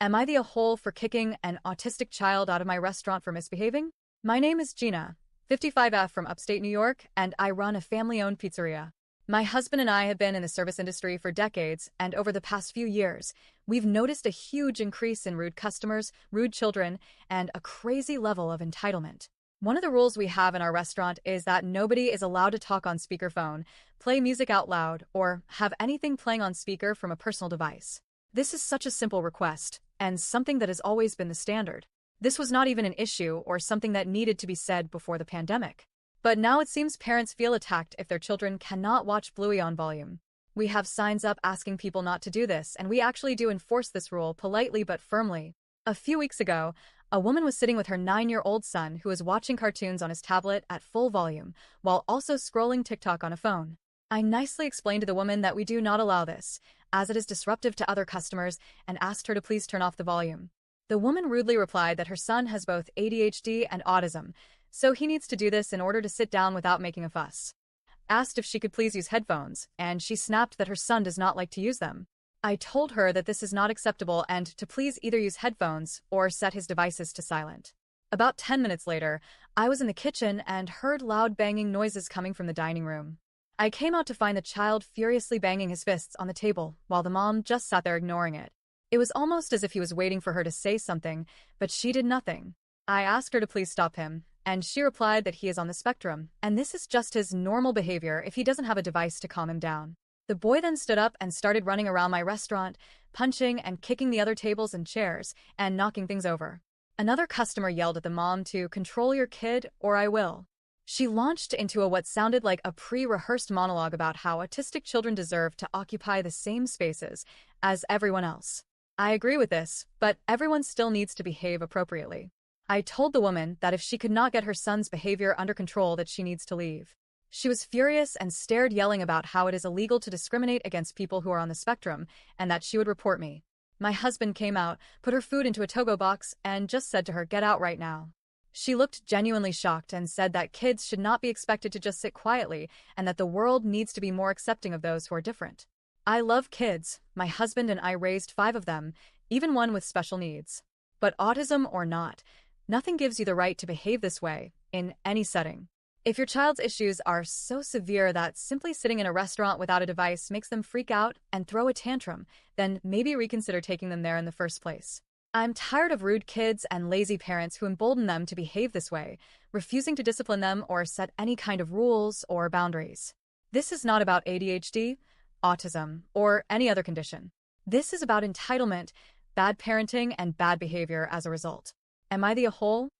Am I the a-hole for kicking an autistic child out of my restaurant for misbehaving? My name is Gina, 55F from upstate New York, and I run a family-owned pizzeria. My husband and I have been in the service industry for decades, and over the past few years, we've noticed a huge increase in rude customers, rude children, and a crazy level of entitlement. One of the rules we have in our restaurant is that nobody is allowed to talk on speakerphone, play music out loud, or have anything playing on speaker from a personal device. This is such a simple request, and something that has always been the standard. This was not even an issue or something that needed to be said before the pandemic. But now it seems parents feel attacked if their children cannot watch Bluey on volume. We have signs up asking people not to do this, and we actually do enforce this rule politely but firmly. A few weeks ago, a woman was sitting with her 9-year-old son who was watching cartoons on his tablet at full volume, while also scrolling TikTok on a phone. I nicely explained to the woman that we do not allow this, as it is disruptive to other customers, and asked her to please turn off the volume. The woman rudely replied that her son has both ADHD and autism, so he needs to do this in order to sit down without making a fuss. Asked if she could please use headphones, and she snapped that her son does not like to use them. I told her that this is not acceptable and to please either use headphones or set his devices to silent. About 10 minutes later, I was in the kitchen and heard loud banging noises coming from the dining room. I came out to find the child furiously banging his fists on the table while the mom just sat there ignoring it. It was almost as if he was waiting for her to say something, but she did nothing. I asked her to please stop him, and she replied that he is on the spectrum, and this is just his normal behavior if he doesn't have a device to calm him down. The boy then stood up and started running around my restaurant, punching and kicking the other tables and chairs, and knocking things over. Another customer yelled at the mom to control your kid or I will. She launched into what sounded like a pre-rehearsed monologue about how autistic children deserve to occupy the same spaces as everyone else. I agree with this, but everyone still needs to behave appropriately. I told the woman that if she could not get her son's behavior under control that she needs to leave. She was furious and stared, yelling about how it is illegal to discriminate against people who are on the spectrum and that she would report me. My husband came out, put her food into a to-go box, and just said to her, "Get out right now." She looked genuinely shocked and said that kids should not be expected to just sit quietly and that the world needs to be more accepting of those who are different. I love kids. My husband and I raised 5 of them, even one with special needs. But autism or not, nothing gives you the right to behave this way in any setting. If your child's issues are so severe that simply sitting in a restaurant without a device makes them freak out and throw a tantrum, then maybe reconsider taking them there in the first place. I'm tired of rude kids and lazy parents who embolden them to behave this way, refusing to discipline them or set any kind of rules or boundaries. This is not about ADHD, autism, or any other condition. This is about entitlement, bad parenting, and bad behavior as a result. Am I the a-hole?